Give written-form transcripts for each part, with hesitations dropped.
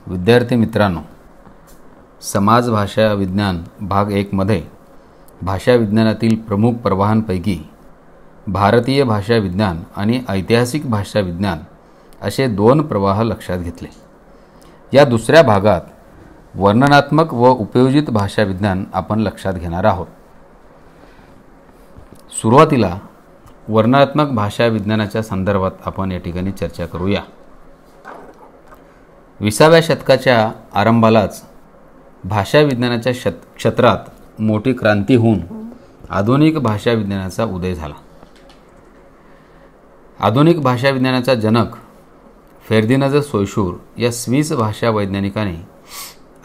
विद्यार्थी मित्रांनो, समाज भाषा विज्ञान भाग 1 मध्ये भाषा विज्ञानातील प्रमुख प्रवाहांपैकी भारतीय भाषा विज्ञान आणि ऐतिहासिक भाषा विज्ञान असे 2 प्रवाह लक्षात घेतले। या दुसऱ्या भागात वर्णनात्मक व उपयोजित भाषा विज्ञान आपण लक्षात घेणार आहोत। सुरुवातीला वर्णनात्मक भाषा विज्ञानाच्या संदर्भात आपण या ठिकाणी चर्चा करूया। 20व्या शतकाच्या आरंभालाच भाषा विज्ञानाच्या क्षेत्रात मोठी क्रांती होऊन आधुनिक भाषा विज्ञानाचा उदय झाला। आधुनिक भाषा विज्ञानाचा जनक फेर्दिनांद सोयशुर या स्विस भाषा वैज्ञानिकाने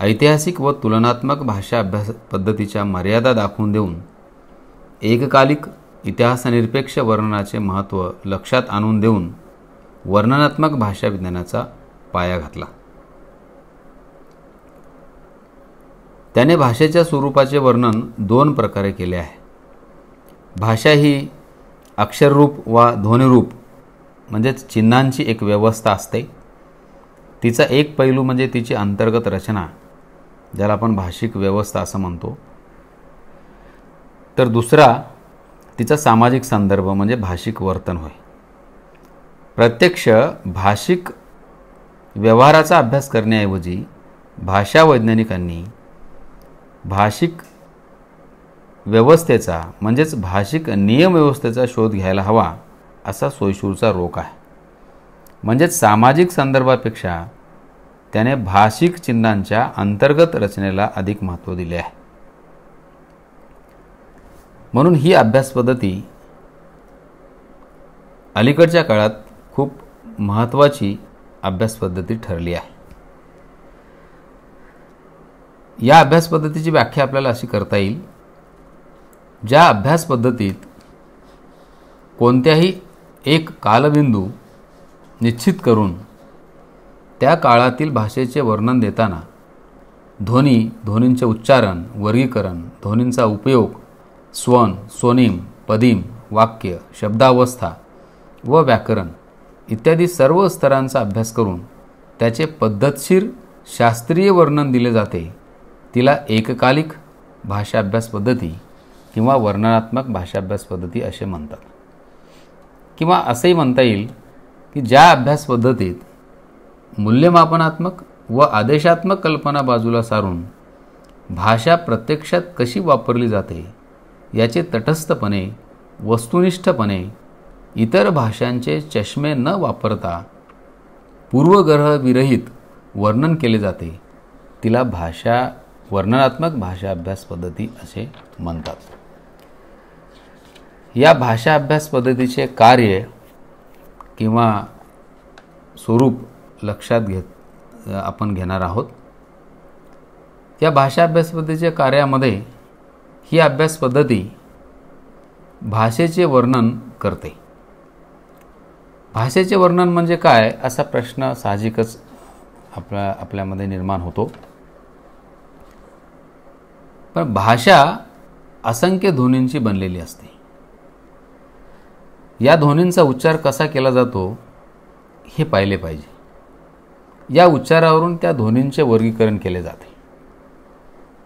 ऐतिहासिक व तुलनात्मक भाषा अभ्यास पद्धतीच्या मर्यादा दाखवून देऊन एककालिक इतिहासनिरपेक्ष वर्णनाचे महत्त्व लक्षात आणून देऊन वर्णनात्मक भाषा विज्ञानाचा पाया घातला। त्याने भाषेच्या स्वरूपाचे वर्णन 2 प्रकारे केले आहे। भाषा ही अक्षररूप वा ध्वनिरूप म्हणजेच चिन्हांची एक व्यवस्था असते। तिचा एक पैलू म्हणजे तिची अंतर्गत रचना, ज्याला आपण भाषिक व्यवस्था असं म्हणतो, तर दुसरा तिचा सामाजिक संदर्भ म्हणजे भाषिक वर्तन होय। प्रत्यक्ष भाषिक व्यवहाराचा अभ्यास करण्याऐवजी भाषा वैज्ञानिकांनी भाषिक व्यवस्थेचा म्हणजेच भाषिक नियम व्यवस्थेचा शोध घ्यायला हवा असा सोयशुरचा रोख आहे। म्हणजेच सामाजिक संदर्भापेक्षा त्याने भाषिक चिन्हांच्या अंतर्गत रचनेला अधिक महत्त्व दिले आहे। म्हणून ही अभ्यास पद्धती अलीकडच्या काळात खूप महत्त्वाची अभ्यास पद्धती ठरली आहे। या अभ्यास पद्धतीची व्याख्या आपल्याला अशी करता येईल, ज्या अभ्यास पद्धतीत कोणत्याही एक कालबिंदू निश्चित करून त्या काळातील भाषेचे वर्णन देताना ध्वनी, ध्वनींचे उच्चारण, वर्गीकरण, ध्वनींचा उपयोग, स्वन, स्वनिम, पदिम, वाक्य, शब्दावस्था व व्याकरण इत्यादी सर्व स्तरांचा अभ्यास करून त्याचे पद्धतशीर शास्त्रीय वर्णन दिले जाते, तिला एककालिक भाषा अभ्यास पद्धती किंवा वर्णनात्मक भाषा अभ्यास पद्धती असे म्हणतात। किंवा असंही म्हणता येईल की ज्या अभ्यास पद्धतीत मूल्यमापनात्मक व आदेशात्मक कल्पना बाजूला सारून भाषा प्रत्यक्षात कशी वापरली जाते याचे तटस्थपणे, वस्तुनिष्ठपणे इतर भाषांचे चष्मे न वापरता पूर्वग्रहविरहित वर्णन केले जाते, तिला वर्णनात्मक भाषा अभ्यास पद्धती असे म्हणतात। या भाषा अभ्यास पद्धतीचे कार्य किंवा स्वरूप लक्षात आपण घेणार आहोत। या भाषा अभ्यास पद्धतीच्या कार्यामध्ये ही अभ्यास पद्धती भाषेचे वर्णन करते। भाषेचे वर्णन म्हणजे काय असा प्रश्न साहजिकच आपल्यामध्ये निर्माण होतो। पण भाषा असंख्य ध्वनींची बनलेली असते। या ध्वनींचा उच्चार कसा केला जातो हे पाहिले पाहिजे। या उच्चारावरून त्या ध्वनींचे वर्गीकरण केले जाते।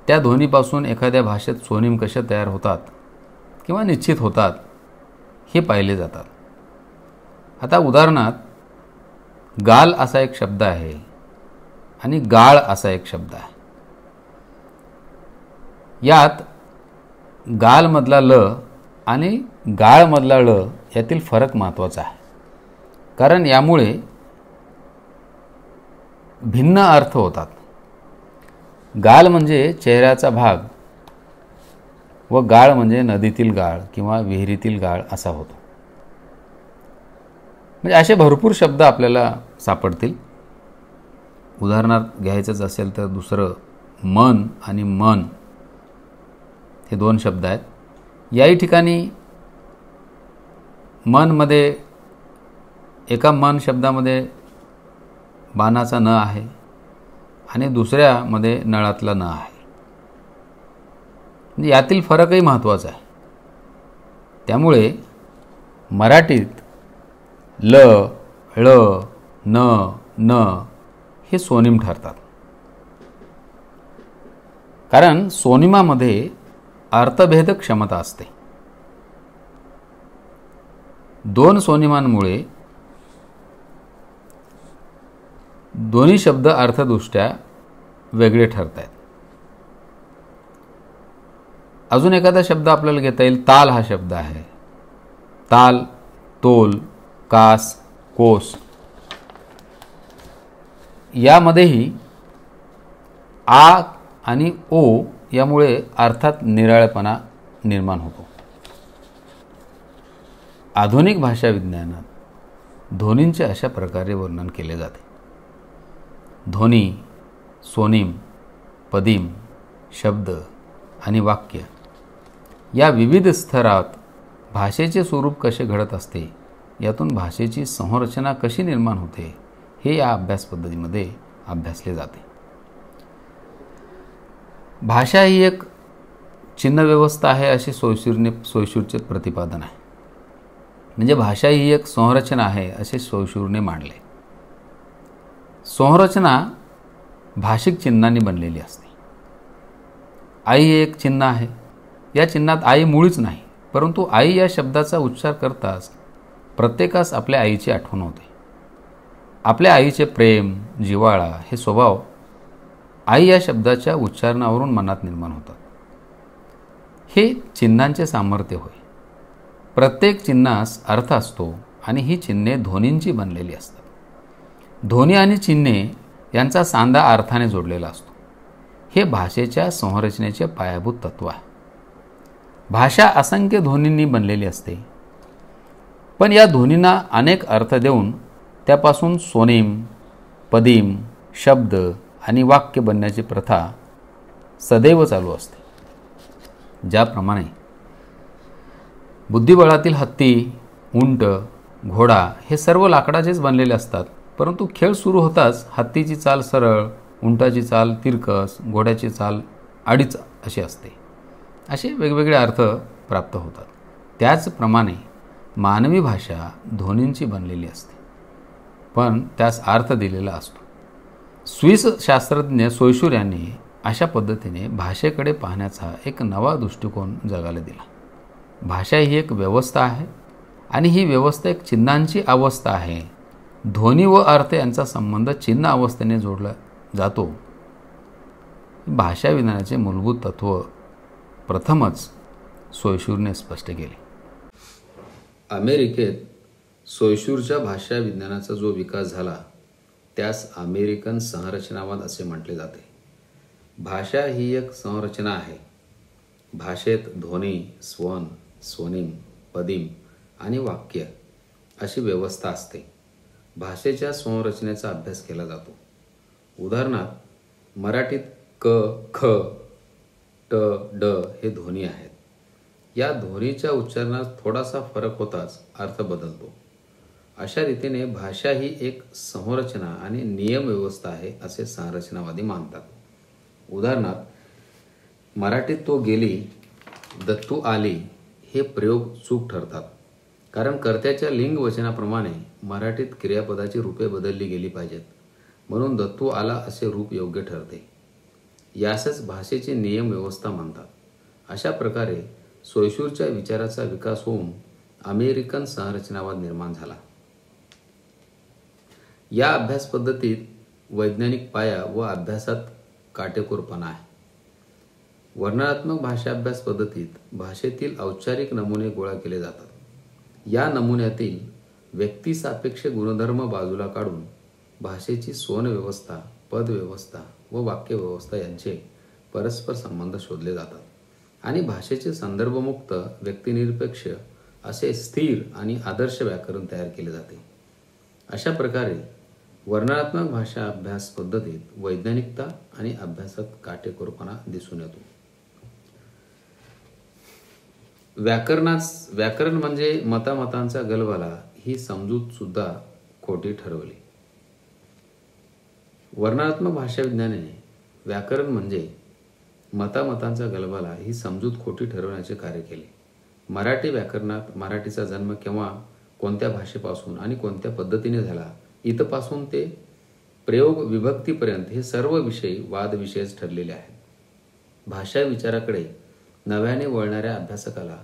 त्या ध्वनीपासून एखाद्या भाषेत स्वनिम कसे तयार होतात किंवा निश्चित होतात हे पाहिले जातात। आता उदाहरणार्थ गाल असा एक शब्द आहे आणि गाळ असा एक शब्द आहे। यात गालमधला ल आणि गाळमधला ळ यातील फरक महत्त्वाचा आहे, कारण यामुळे भिन्न अर्थ होतात। गाल म्हणजे चेहऱ्याचा भाग व गाळ म्हणजे नदीतील गाळ किंवा विहिरीतील गाळ असा होतो। म्हणजे असे भरपूर शब्द आपल्याला सापडतील। उदाहरणार्थ घ्यायचंच असेल तर दुसरं मन आणि मन हे 2 शब्द आहेत। याही ठिकाणी मनमध्ये एका मन शब्दामध्ये बाणाचा न आहे आणि दुसऱ्यामध्ये नळातला न आहे। म्हणजे यातील फरकही महत्त्वाचा आहे। त्यामुळे मराठीत ल, ळ, न, न हे स्वनिम ठरतात। कारण स्वनिमामध्ये अर्थभेद क्षमता असते. दोन स्वनिमांमुळे दोन्ही शब्द अर्थदृष्ट्या वेगळे ठरत आहेत. अजून एखादा शब्द आपल्याला घेता येईल. ताल हा शब्द आहे. ताल, तोल, कास, कोस यामध्येही आ आणि ओ यामुळे अर्थात निराळेपणा निर्माण होतो. आधुनिक भाषा विज्ञानात ध्वनींचे अशा प्रकारे वर्णन केले जाते. ध्वनी, स्वनिम, पदिम, शब्द आणि वाक्य या विविध स्तरात भाषेचे स्वरूप कसे घडत असते, यातून भाषेची संरचना कशी निर्माण होते, हे या अभ्यास पद्धतीमध्ये अभ्यासले जाते. भाषा ही एक चिन्ह व्यवस्था आहे असे सोयशूरचे प्रतिपादन आहे. म्हणजे भाषा ही एक संरचना आहे असे सोयशूरने मांडले. संरचना भाषिक चिन्हांनी बनलेली असते. आई हे एक चिन्ह आहे. या चिन्हात आई मुळीच नाही, परंतु आई या शब्दाचा उच्चार करताच प्रत्येकास आपल्या आईची आठवण होते. आपल्या आईचे प्रेम, जिव्हाळा हे स्वभाव आई या शब्दाच्या उच्चारणावरून मनात निर्माण होतात. हे चिन्हांचे सामर्थ्य होय. प्रत्येक चिन्हास अर्थ असतो आणि ही चिन्हे ध्वनींची बनलेली असतात. ध्वनी आणि चिन्हे यांचा सांधा अर्थाने जोडलेला असतो. हे भाषेच्या संरचनेचे पायाभूत तत्व आहे. भाषा असंख्य ध्वनींनी बनलेली असते, पण या ध्वनींना अनेक अर्थ देऊन त्यापासून स्वनिम, पदिम, शब्द आणि वाक्य बनण्याची प्रथा सदैव चालू असते. ज्याप्रमाणे बुद्धिबळातील हत्ती, उंट, घोडा हे सर्व लाकडाचेच बनलेले असतात, परंतु खेळ सुरू होताच हत्तीची चाल सरळ, उंटाची चाल तिरकस, घोड्याची चाल अडीच अशी असते. असे वेगवेगळे अर्थ प्राप्त होतात. त्याचप्रमाणे मानवी भाषा ध्वनींची बनलेली असते, पण त्यास अर्थ दिलेला असतो. स्विस शास्त्रज्ञ सोयशूर यांनी अशा पद्धतीने भाषेकडे पाहण्याचा एक नवा दृष्टिकोन जगाला दिला. भाषा ही एक व्यवस्था आहे आणि ही व्यवस्था एक चिन्हांची अवस्था आहे. ध्वनी व अर्थ यांचा संबंध चिन्ह अवस्थेने जोडला जातो. भाषा विज्ञानाचे मूलभूत तत्व प्रथमच सोयशूरने स्पष्ट केले. अमेरिकेत सोयशूरच्या भाषा विज्ञानाचा जो विकास झाला त्यास अमेरिकन संरचनावाद असे म्हटले जाते. भाषा ही एक संरचना आहे. भाषेत ध्वनी, स्वन, स्वनिम, पदिम आणि वाक्य अशी व्यवस्था असते. भाषेच्या संरचनेचा अभ्यास केला जातो. उदाहरणार्थ मराठीत क, ख, ट, ड हे ध्वनी आहेत. या ध्वनीच्या उच्चारणात थोडासा फरक होताच अर्थ बदलतो. अशा रीतीने भाषा ही एक संरचना आणि नियम व्यवस्था आहे असे संरचनावादी मानतात. उदाहरणार्थ मराठीत तो गेली, दत्तू आली हे प्रयोग चूक ठरतात, कारण कर्त्याच्या लिंग वचनाप्रमाणे मराठीत क्रियापदाची रूपे बदलली गेली पाहिजेत. म्हणून दत्तू आला असे रूप योग्य ठरते. यासच भाषेची नियम व्यवस्था म्हणतात. अशा प्रकारे सोयशूरच्या विचाराचा विकास होऊन अमेरिकन संरचनावाद निर्माण झाला. या अभ्यास पद्धतीत वैज्ञानिक पाया व अभ्यासात काटेकोरपणा आहे. वर्णनात्मक भाषा अभ्यास पद्धतीत भाषेतील औपचारिक नमुने गोळा केले जातात. या नमुन्यातील व्यक्तिसापेक्ष गुणधर्म बाजूला काढून भाषेची स्वन व्यवस्था, पद व्यवस्था व वाक्य व्यवस्था यांचे परस्पर संबंध शोधले जातात आणि भाषेचे संदर्भमुक्त, व्यक्तिनिरपेक्ष असे स्थिर आणि आदर्श व्याकरण तयार केले जाते. अशा प्रकारे वर्णनात्मक भाषा अभ्यास पद्धतीत वैज्ञानिकता आणि अभ्यासात काटेकोरपणा दिसून येतो. व्याकरण म्हणजे मतामतांचा गलबाला ही समजूत सुद्धा खोटी ठरवली. वर्णनात्मक भाषा विज्ञानाने व्याकरण म्हणजे मतामतांचा गलबाला ही समजूत खोटी ठरवण्याचे कार्य केले. मराठी व्याकरणात मराठीचा जन्म केव्हा, कोणत्या भाषेपासून आणि कोणत्या पद्धतीने झाला, इथपासून ते प्रयोग विभक्तीपर्यंत हे सर्व विषय वादविषयच ठरलेले आहेत. भाषा विचाराकडे नव्याने वळणाऱ्या अभ्यासकाला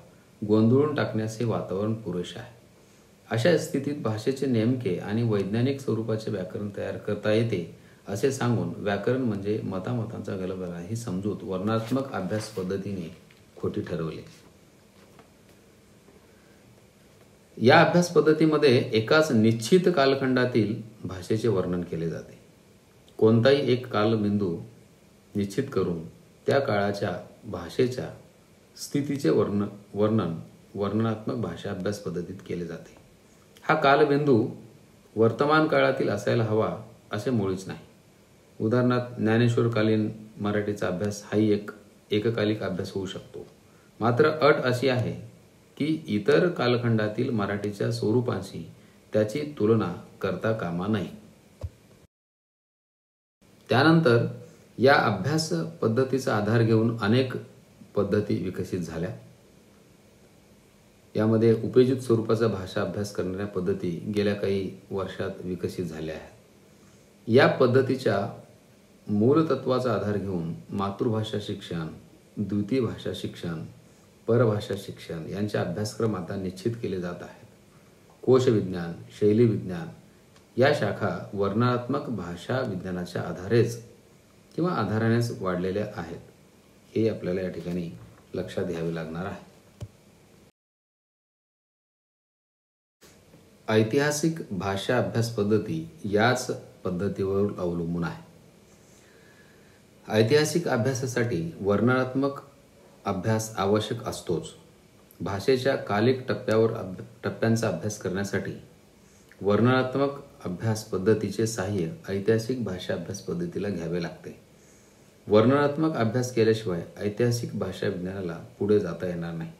गोंधळून टाकण्यास हे वातावरण पुरेसे आहे. अशा स्थितीत भाषेचे नेमके आणि वैज्ञानिक स्वरूपाचे व्याकरण तयार करता येते असे सांगून व्याकरण म्हणजे मतामतांचा गलबला ही समजूत वर्णनात्मक अभ्यास पद्धतीने खोटी ठरवली. या अभ्यास पद्धतीमध्ये एकाच निश्चित कालखंडातील भाषेचे वर्णन केले जाते. कोणताही एक कालबिंदू निश्चित करून त्या काळाच्या भाषेच्या स्थितीचे वर्णन वर्णनात्मक भाषा अभ्यास पद्धतीत केले जाते. हा कालबिंदू वर्तमान काळातील असायला हवा असे मुळीच नाही. उदाहरणार्थ ज्ञानेश्वरकालीन मराठीचा अभ्यास हाही एक एककालिक अभ्यास होऊ शकतो. मात्र अट अशी आहे की इतर कालखंडातील मराठीच्या स्वरूपांशी त्याची तुलना करता कामा नये. त्यानंतर या अभ्यास पद्धतीचा आधार घेऊन अनेक पद्धती विकसित झाल्या. यामध्ये उपयोजित स्वरूपाचा भाषा अभ्यास करणाऱ्या पद्धती गेल्या काही वर्षात विकसित झाल्या आहेत. या पद्धतीच्या मूलतत्वाचा आधार घेऊन मातृभाषा शिक्षण, द्वितीय भाषा शिक्षण, परभाषा शिक्षण यांचे अभ्यासक्रम आता निश्चित केले जात आहेत. कोशविज्ञान, शैली विज्ञान या शाखा वर्णनात्मक भाषा विज्ञानाच्या आधारानेच वाढलेल्या आहेत. हे आपल्याला या ठिकाणी लक्षात घ्यावे लागणार आहे. ऐतिहासिक भाषा अभ्यास पद्धती याच पद्धतीवर अवलंबून आहे. ऐतिहासिक अभ्यासासाठी वर्णनात्मक अभ्यास आवश्यक असतोच. भाषेच्या कालिक टप्प्यांचा अभ्यास करण्यासाठी वर्णनात्मक अभ्यास पद्धतीचे सहाय्य ऐतिहासिक भाषा अभ्यास पद्धतीला घ्यावे लागते. वर्णनात्मक अभ्यास केल्याशिवाय ऐतिहासिक भाषा विज्ञानाला पुढे जाता येणार नाही.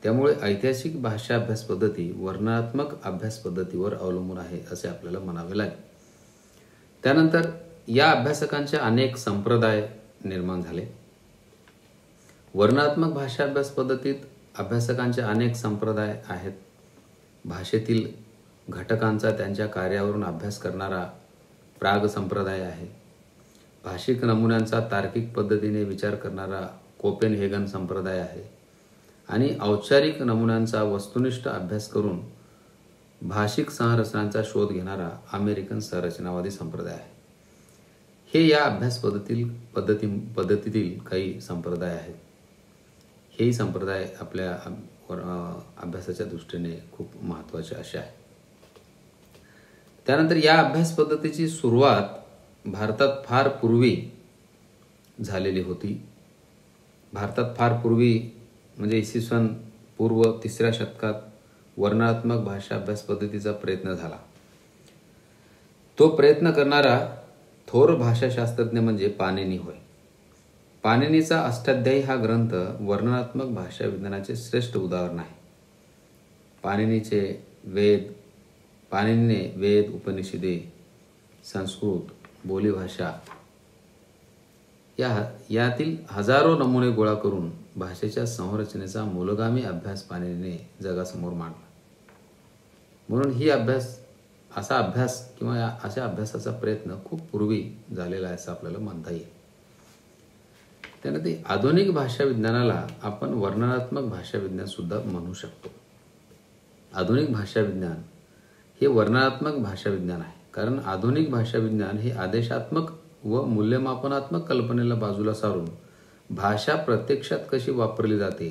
त्यामुळे ऐतिहासिक भाषा अभ्यास पद्धती वर्णनात्मक अभ्यास पद्धतीवर अवलंबून आहे असे आपल्याला म्हणावे लागेल. त्यानंतर या अभ्यासकांचे अनेक संप्रदाय निर्माण झाले. वर्णनात्मक भाषा अभ्यास पद्धतीत अभ्यासकांचे अनेक संप्रदाय आहेत. भाषेतील घटकांचा त्यांच्या कार्यावरून अभ्यास करणारा प्राग संप्रदाय आहे. भाषिक नमुन्यांचा तार्किक पद्धतीने विचार करणारा कोपेनहेगन संप्रदाय आहे. आणि औपचारिक नमुन्यांचा वस्तुनिष्ठ अभ्यास करून भाषिक संरचनांचा शोध घेणारा अमेरिकन संरचनावादी संप्रदाय आहे. हे या अभ्यास पद्धतीतील काही संप्रदाय आहेत. हेही संप्रदाय आपल्या अभ्यासाच्या दृष्टीने खूप महत्त्वाचे असे आहे. त्यानंतर या अभ्यास पद्धतीची सुरुवात भारतात फार पूर्वी झालेली होती. भारतात फार पूर्वी म्हणजे इसवी सन पूर्व 3ऱ्या शतकात वर्णनात्मक भाषा अभ्यास पद्धतीचा प्रयत्न झाला. तो प्रयत्न करणारा थोर भाषाशास्त्रज्ञ म्हणजे पाणिनी होय. पाणिनीचा अष्टाध्यायी हा ग्रंथ वर्णनात्मक भाषा विज्ञानाचे श्रेष्ठ उदाहरण आहे. पाणिनीने वेद, उपनिषदे, संस्कृत, बोलीभाषा यातील हजारो नमुने गोळा करून भाषेच्या संरचनेचा मूलगामी अभ्यास पाणिनीने जगासमोर मांडला. म्हणून असा अभ्यास किंवा अशा अभ्यासाचा प्रयत्न खूप पूर्वी झालेला आहे असं आपल्याला म्हणता येईल. त्यानंतर आधुनिक भाषा विज्ञानाला आपण वर्णनात्मक भाषा विज्ञान सुद्धा म्हणू शकतो. आधुनिक भाषा विज्ञान हे वर्णनात्मक भाषा विज्ञान आहे. कारण आधुनिक भाषा विज्ञान हे आदेशात्मक व मूल्यमापनात्मक कल्पनेला बाजूला सारून भाषा प्रत्यक्षात कशी वापरली जाते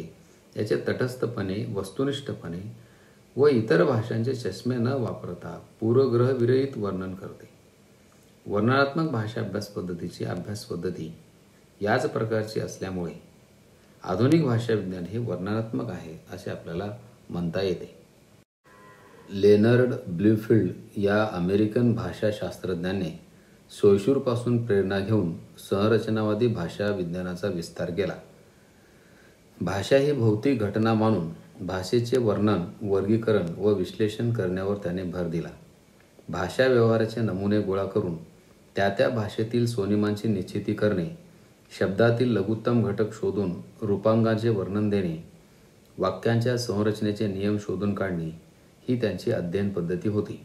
याचे तटस्थपणे, वस्तुनिष्ठपणे व इतर भाषांचे चष्मे न वापरता पूर्वग्रहविरहित वर्णन करते. वर्णनात्मक भाषा अभ्यास पद्धतीची अभ्यास पद्धती याच प्रकारची असल्यामुळे आधुनिक भाषा विज्ञान हे वर्णनात्मक आहे असे आपल्याला म्हणता येते. लेनर्ड ब्लूमफिल्ड या अमेरिकन भाषाशास्त्रज्ञाने सोयशूरपासून प्रेरणा घेऊन संरचनावादी भाषा विज्ञानाचा विस्तार केला. भाषा ही भौतिक घटना मानून भाषेचे वर्णन, वर्गीकरण व विश्लेषण करण्यावर त्याने भर दिला. भाषा व्यवहाराचे नमुने गोळा करून त्या भाषेतील स्वनिमांची निश्चिती करणे, शब्दातील लघुत्तम घटक शोधून रूपांगांचे वर्णन देणे, वाक्यांच्या संरचनेचे नियम शोधून काढणे ही त्यांची अध्ययन पद्धती होती.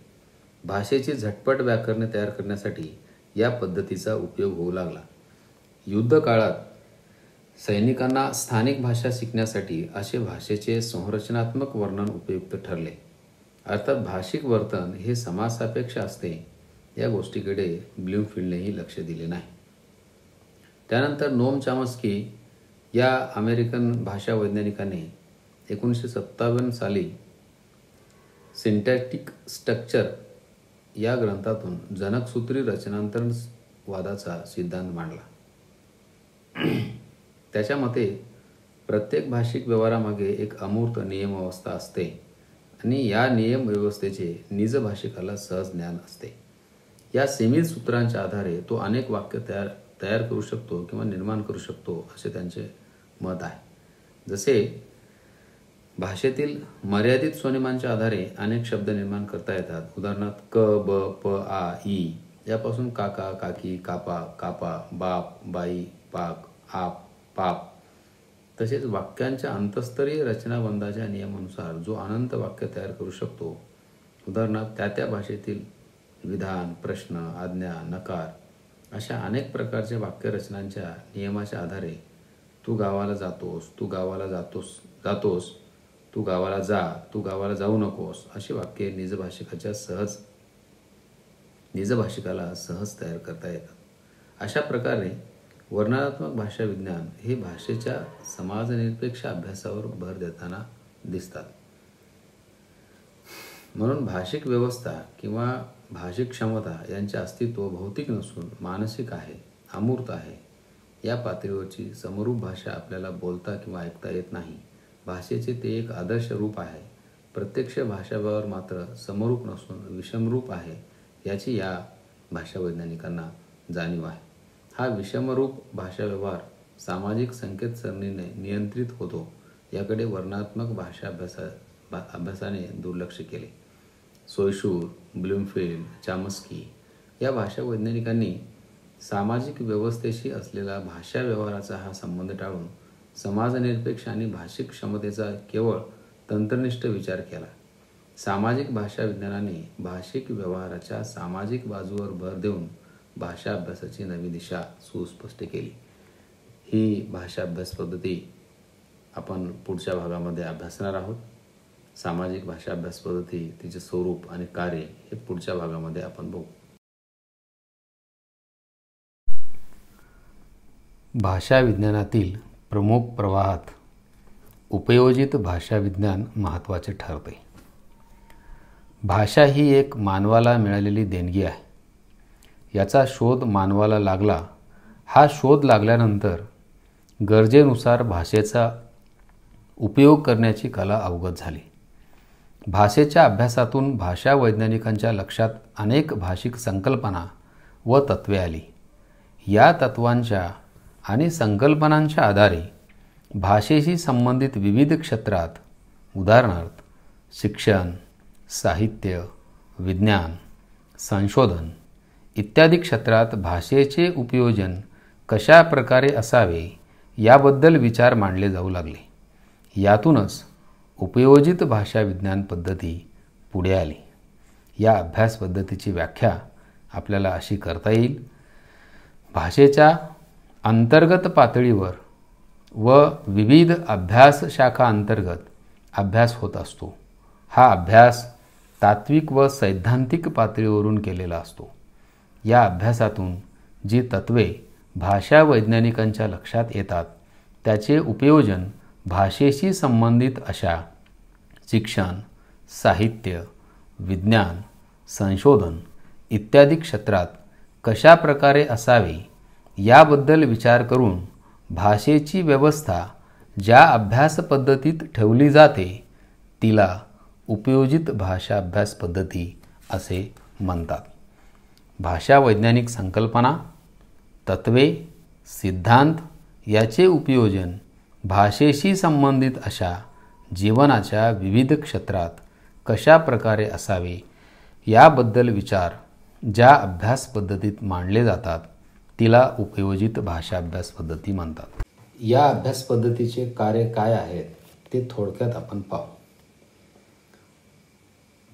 भाषेची झटपट व्याकरणे तयार करण्यासाठी या पद्धतीचा उपयोग होऊ लागला. युद्धकाळात सैनिकांना स्थानिक भाषा शिकण्यासाठी असे भाषेचे संरचनात्मक वर्णन उपयुक्त ठरले. अर्थात भाषिक वर्तन हे समासापेक्ष असते या गोष्टीकडे ब्लूमफिल्डनेही लक्ष दिले नाही. त्यानंतर नोम चॉम्स्की या अमेरिकन भाषा वैज्ञानिकाने 1957 साली सिंटॅक्टिक स्ट्रक्चर या ग्रंथातून जनकसूत्री रचनांतरण वादाचा सिद्धांत मांडला. त्याच्या मते प्रत्येक भाषिक व्यवहारामागे एक अमूर्त नियमव्यवस्था असते आणि या नियमव्यवस्थेचे निज भाषिकाला सहज ज्ञान असते. या सीमित सूत्रांच्या आधारे तो अनेक वाक्य तयार करू शकतो किंवा निर्माण करू शकतो असे त्यांचे मत आहे. जसे भाषेतील मर्यादित स्वनिमांच्या आधारे अनेक शब्द निर्माण करता येतात. उदाहरणार्थ क, ब, प, आ, ई यापासून काका, काकी, कापा, कापा, बाप, बाई, पाक, आप, पाप. तसेच वाक्यांच्या अंतस्तरीय रचनाबंधाच्या नियमानुसार जो अनंत वाक्य तयार करू शकतो. उदाहरणार्थ त्या भाषेतील विधान, प्रश्न, आज्ञा, नकार अशा अनेक प्रकारच्या वाक्यरचनांच्या नियमाच्या आधारे तू गावाला जातोस, तू गावाला जातोस, तू गावाला जा, तू गावाला जाऊ नकोस अशी वाक्ये निज भाषिकाला सहज तयार करता येतात. अशा प्रकारे वर्णनात्मक भाषा विज्ञान हे भाषेच्या समाजनिरपेक्ष अभ्यासावर भर देताना दिसतात. म्हणून भाषिक व्यवस्था किंवा भाषिक क्षमता यांचे अस्तित्व भौतिक नसून मानसिक आहे, अमूर्त आहे. या पातळीवरची समरूप भाषा आपल्याला बोलता किंवा ऐकता येत नाही. भाषेचे ते एक आदर्श रूप आहे. प्रत्यक्ष भाषाव्यवहार मात्र समरूप नसून विषमरूप आहे याची या भाषा वैज्ञानिकांना जाणीव आहे. हा विषमरूप भाषाव्यवहार सामाजिक संकेत सरणीने नियंत्रित होतो याकडे वर्णनात्मक भाषा अभ्यासाने दुर्लक्ष केले. सोयशूर, ब्लूमफिल्ड, चॉम्स्की या भाषा वैज्ञानिकांनी सामाजिक व्यवस्थेशी असलेला भाषा व्यवहाराचा हा संबंध टाळून समाजनिरपेक्ष आणि भाषिक क्षमतेचा केवळ तंत्रनिष्ठ विचार केला. सामाजिक भाषा विज्ञानाने भाषिक व्यवहाराच्या सामाजिक बाजूवर भर देऊन भाषा अभ्यासाची नवी दिशा सुस्पष्ट केली. ही भाषा अभ्यास पद्धती आपण पुढच्या भागामध्ये अभ्यासणार आहोत. सामाजिक भाषा अभ्यास पद्धती, तिचे स्वरूप आणि कार्य हे पुढच्या भागामध्ये आपण बघू. भाषा विज्ञानातील प्रमुख प्रवाहात उपयोजित भाषा विज्ञान महत्त्वाचे ठरते. भाषा ही एक मानवाला मिळालेली देणगी आहे. याचा शोध मानवाला लागला. हा शोध लागल्यानंतर गरजेनुसार भाषेचा उपयोग करण्याची कला अवगत झाली. भाषेच्या अभ्यासातून भाषा वैज्ञानिकांच्या लक्षात अनेक भाषिक संकल्पना व तत्त्वे आली. या तत्त्वांच्या आणि संकल्पनांच्या आधारे भाषेशी संबंधित विविध क्षेत्रात, उदाहरणार्थ शिक्षण, साहित्य, विज्ञान, संशोधन इत्यादी क्षेत्रात भाषेचे उपयोजन कशा प्रकारे असावे याबद्दल विचार मांडले जाऊ लागले. यातूनच उपयोजित भाषा विज्ञान पद्धती पुढे आली. या अभ्यास पद्धतीची व्याख्या आपल्याला अशी करता येईल. भाषेच्या अंतर्गत पातळीवर व विविध अभ्यास शाखा अंतर्गत अभ्यास होत असतो. हा अभ्यास तात्विक व सैद्धांतिक पातळीवरून केलेला असतो. या अभ्यासातून जी तत्त्वे भाषा वैज्ञानिकांच्या लक्षात येतात त्याचे उपयोजन भाषेशी संबंधित अशा शिक्षण, साहित्य, विज्ञान, संशोधन इत्यादी क्षेत्रात कशा प्रकारे असावे याबद्दल विचार करून भाषेची व्यवस्था ज्या अभ्यास पद्धतीत ठेवली जाते तिला उपयोजित भाषा अभ्यास पद्धती असे म्हणतात. भाषा वैज्ञानिक संकल्पना, तत्त्वे, सिद्धांत याचे उपयोजन भाषेशी संबंधित अशा जीवनाच्या विविध क्षेत्रात कशा प्रकारे असावे याबद्दल विचार ज्या अभ्यास पद्धतीत मांडले जातात तिला उपयोजित भाषा अभ्यास पद्धती म्हणतात. या अभ्यास पद्धतीचे कार्य काय आहेत ते थोडक्यात आपण पाहू.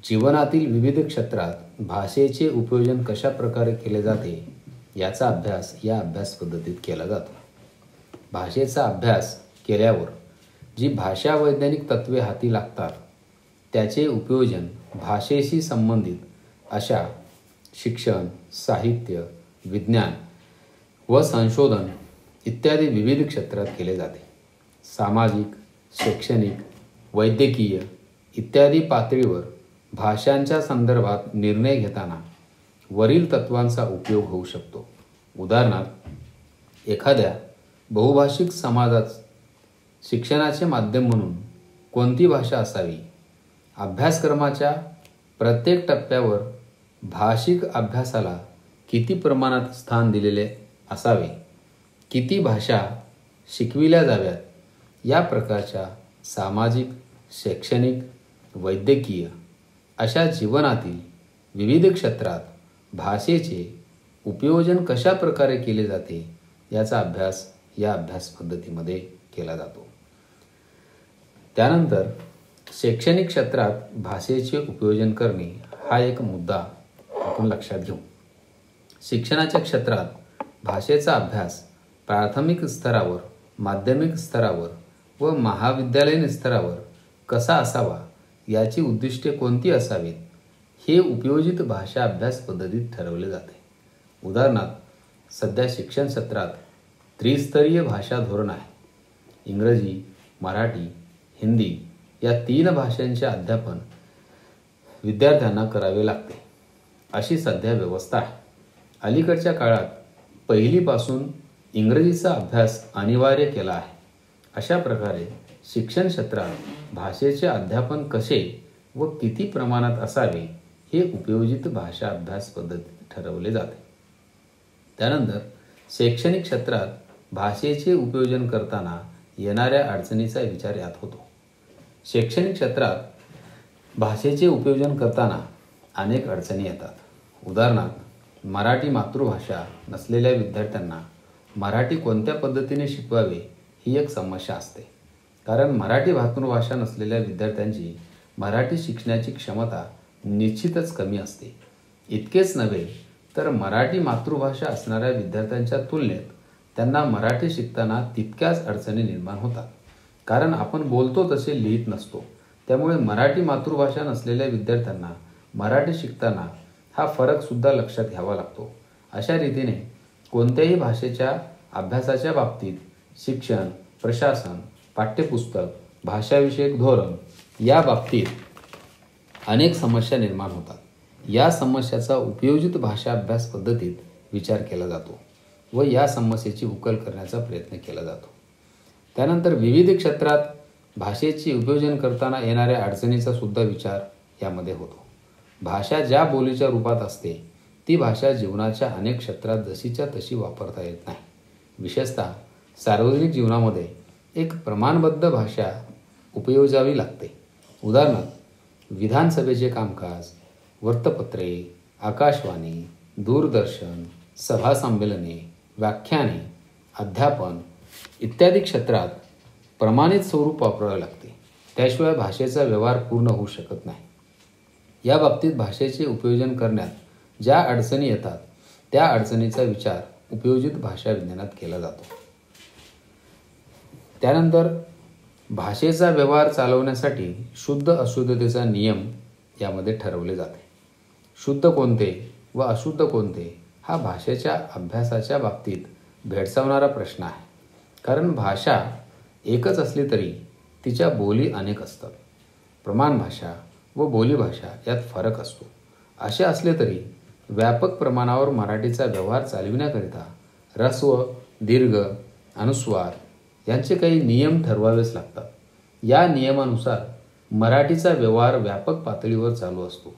जीवनातील विविध क्षेत्रात भाषेचे उपयोजन कशा प्रकारे केले जाते याचा अभ्यास या अभ्यास पद्धतीत केला जातो. भाषेचा अभ्यास केल्यावर जी भाषा वैज्ञानिक तत्त्वे हाती लागतात त्याचे उपयोजन भाषेशी संबंधित अशा शिक्षण, साहित्य, विज्ञान व संशोधन इत्यादी विविध क्षेत्रात केले जाते. सामाजिक, शैक्षणिक, वैद्यकीय इत्यादी पातळीवर भाषांच्या संदर्भात निर्णय घेताना वरील तत्त्वांचा उपयोग होऊ शकतो. उदाहरणार्थ, एखाद्या बहुभाषिक समाजात शिक्षणाचे माध्यम म्हणून कोणती भाषा असावी, अभ्यासक्रमाच्या प्रत्येक टप्प्यावर भाषिक अभ्यासाला किती प्रमाणात स्थान दिलेले असावे, किती भाषा शिकविल्या जाव्यात, या प्रकारच्या सामाजिक, शैक्षणिक, वैद्यकीय अशा जीवनातील विविध क्षेत्रात भाषेचे उपयोजन कशा प्रकारे केले जाते याचा अभ्यास या अभ्यास पद्धतीमध्ये केला जातो. त्यानंतर शैक्षणिक क्षेत्रात भाषेचे उपयोजन करणे हा एक मुद्दा आपण लक्षात घेऊ. शिक्षणाच्या क्षेत्रात भाषेचा अभ्यास प्राथमिक स्तरावर, माध्यमिक स्तरावर व महाविद्यालयीन स्तरावर कसा असावा, याची उद्दिष्टे कोणती असावीत, हे उपयोजित भाषा अभ्यास पद्धतीत ठरवले जाते. उदाहरणार्थ, सध्या शिक्षण क्षेत्रात त्रिस्तरीय भाषा धोरण आहे. इंग्रजी, मराठी, हिंदी या 3 भाषांचे अध्यापन विद्यार्थ्यांना करावे लागते, अशी सध्या व्यवस्था आहे. अलीकडच्या काळात पहिलीपासून इंग्रजीचा अभ्यास अनिवार्य केला आहे. अशा प्रकारे शिक्षण क्षेत्रात भाषेचे अध्यापन कसे व किती प्रमाणात असावे हे उपयोजित भाषा अभ्यास पद्धतीत ठरवले जाते. त्यानंतर शैक्षणिक क्षेत्रात भाषेचे उपयोजन करताना येणाऱ्या अडचणीचा विचार यात होतो. शैक्षणिक क्षेत्रात भाषेचे उपयोजन करताना अनेक अडचणी येतात. उदाहरणार्थ, मराठी मातृभाषा नसलेल्या विद्यार्थ्यांना मराठी कोणत्या पद्धतीने शिकवावे ही एक समस्या असते. कारण मराठी मातृभाषा नसलेल्या विद्यार्थ्यांची मराठी शिकण्याची क्षमता निश्चितच कमी असते. इतकेच नव्हे तर मराठी मातृभाषा असणाऱ्या विद्यार्थ्यांच्या तुलनेत त्यांना मराठी शिकताना तितक्याच अडचणी निर्माण होतात. कारण आपण बोलतो तसे लिहित नसतो. त्यामुळे मराठी मातृभाषा नसलेल्या विद्यार्थ्यांना मराठी शिकताना हा फरकसुद्धा लक्षात घ्यावा लागतो. अशा रीतीने कोणत्याही भाषेच्या अभ्यासाच्या बाबतीत शिक्षण, प्रशासन, पाठ्यपुस्तक, भाषाविषयक धोरण या बाबतीत अनेक समस्या निर्माण होतात. या समस्याचा उपयोजित भाषा अभ्यास पद्धतीत विचार केला जातो व या समस्येची उकल करण्याचा प्रयत्न केला जातो. त्यानंतर विविध क्षेत्रात भाषेचे उपयोजन करताना येणाऱ्या अडचणीचा सुद्धा विचार यामध्ये होतो. भाषा ज्या बोलीच्या रूपात असते ती भाषा जीवनाच्या अनेक क्षेत्रात जशीच्या तशी वापरता येत नाही. विशेषतः सार्वजनिक जीवनामध्ये एक प्रमाणबद्ध भाषा उपयोजावी लागते. उदाहरणार्थ, विधानसभेचे कामकाज, वृत्तपत्रे, आकाशवाणी, दूरदर्शन, सभा संमेलने, व्याख्याने, अध्यापन इत्यादी क्षेत्रात प्रमाणित स्वरूप वापरावे लागते. त्याशिवाय भाषेचा व्यवहार पूर्ण होऊ शकत नाही. या बाबतीत भाषेचे उपयोजन करण्यात ज्या अडचणी येतात त्या अडचणीचा विचार उपयोजित भाषा विज्ञानात केला जातो. त्यानंतर भाषेचा व्यवहार चालवण्यासाठी शुद्ध अशुद्धतेचा नियम यामध्ये ठरवले जाते. शुद्ध कोणते व अशुद्ध कोणते हा भाषेच्या अभ्यासाच्या बाबतीत भेडसावणारा प्रश्न आहे. कारण भाषा एकच असली तरी तिच्या बोली अनेक असतात. प्रमाण भाषा व बोलीभाषा यात फरक असतो. असे असले तरी व्यापक प्रमाणावर मराठीचा व्यवहार चालविण्याकरिता ऱ्हस्व, दीर्घ, अनुस्वार यांचे काही नियम ठरवावेच लागतात. या नियमानुसार मराठीचा व्यवहार व्यापक पातळीवर चालू असतो.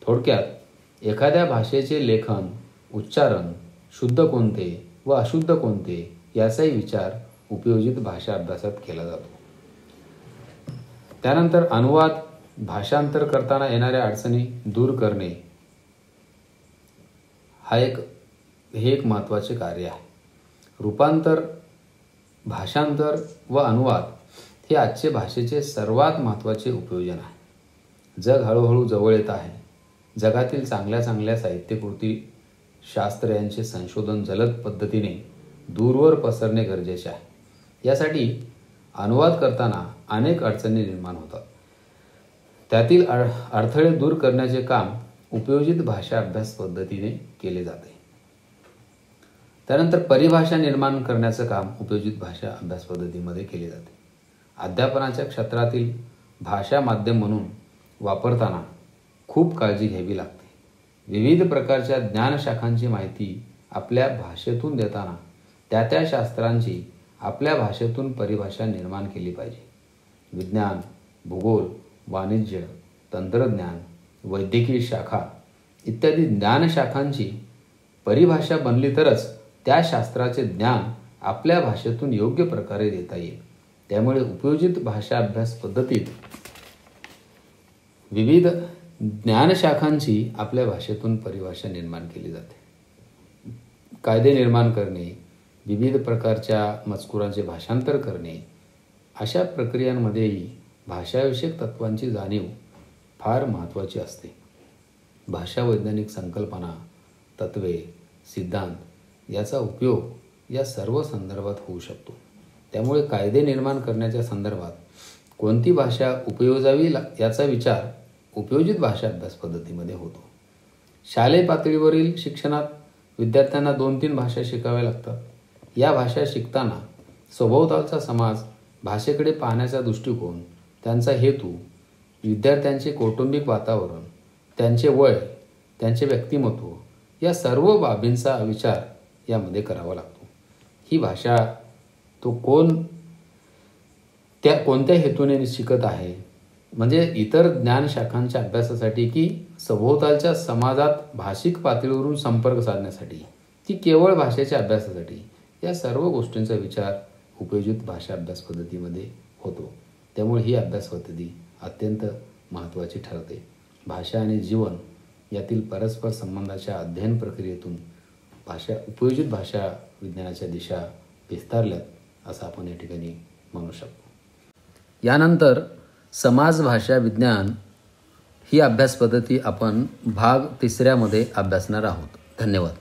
थोडक्यात एखाद्या भाषेचे लेखन, उच्चारण शुद्ध कोणते व अशुद्ध कोणते याचाही विचार उपयोजित भाषा अभ्यासात केला जातो. त्यानंतर अनुवाद, भाषांतर करताना येणाऱ्या अडचणी दूर करणे हे एक महत्त्वाचे कार्य आहे. रूपांतर, भाषांतर व अनुवाद हे आजचे भाषेचे सर्वात महत्त्वाचे उपयोजन आहे. जग हळूहळू जवळ येत आहे. जगातील चांगल्या चांगल्या साहित्यकृती, शास्त्र यांचे संशोधन जलद पद्धतीने दूरवर पसरणे गरजेचे आहे. यासाठी अनुवाद करताना अनेक अडचणी निर्माण होतात. त्यातील अडथळे दूर करण्याचे काम उपयोजित भाषा अभ्यास पद्धतीने केले जाते. त्यानंतर परिभाषा निर्माण करण्याचं काम उपयोजित भाषा अभ्यास पद्धतीमध्ये केले जाते. अध्यापनाच्या क्षेत्रातील भाषा माध्यम म्हणून वापरताना खूप काळजी घ्यावी लागते. विविध प्रकारच्या ज्ञानशाखांची माहिती आपल्या भाषेतून देताना त्या शास्त्रांची आपल्या भाषेतून परिभाषा निर्माण केली पाहिजे. विज्ञान, भूगोल, वाणिज्य, तंत्रज्ञान, वैद्यकीय शाखा इत्यादी ज्ञानशाखांची परिभाषा बनली तरच त्या शास्त्राचे ज्ञान आपल्या भाषेतून योग्य प्रकारे देता येईल. त्यामुळे उपयोजित भाषा अभ्यास पद्धतीत विविध ज्ञानशाखांची आपल्या भाषेतून परिभाषा निर्माण केली जाते. कायदे निर्माण करणे, विविध प्रकारच्या मजकुरांचे भाषांतर करणे अशा प्रक्रियांमध्येही भाषाविषयक तत्त्वांची जाणीव फार महत्त्वाची असते. भाषा वैज्ञानिक संकल्पना, तत्त्वे, सिद्धांत याचा उपयोग या सर्व संदर्भात होऊ शकतो. त्यामुळे कायदे निर्माण करण्याच्या संदर्भात कोणती भाषा उपयोजावी याचा विचार उपयोजित भाषा अभ्यास पद्धतीमध्ये होतो. शालेय पातळीवरील शिक्षणात विद्यार्थ्यांना 2-3 भाषा शिकाव्या लागतात. या भाषा शिकताना सभोवतालचा समाज, भाषेकडे पाहण्याचा दृष्टिकोन, त्यांचा हेतू, विद्यार्थ्यांचे कौटुंबिक वातावरण, त्यांचे वय, त्यांचे व्यक्तिमत्व या सर्व बाबींचा विचार यामध्ये करावा लागतो. ही भाषा तो कोणत्या हेतूने शिकत आहे, म्हणजे इतर ज्ञानशाखांच्या अभ्यासासाठी की सभोवतालच्या समाजात भाषिक पातळीवरून संपर्क साधण्यासाठी की केवळ भाषेच्या अभ्यासासाठी, या सर्व गोष्टींचा विचार उपयोजित भाषा अभ्यास पद्धतीमध्ये होतो. त्यामुळे ही अभ्यास पद्धती अत्यंत महत्त्वाची ठरते. भाषा आणि जीवन यातील परस्पर संबंधाच्या अध्ययन प्रक्रियेतून उपयोजित भाषा विज्ञानाच्या दिशा विस्तारल्यात असं आपण या ठिकाणी म्हणू शकतो. यानंतर समाज भाषा विज्ञान ही अभ्यास पद्धती आपण भाग 3 मध्ये अभ्यासणार आहोत. धन्यवाद.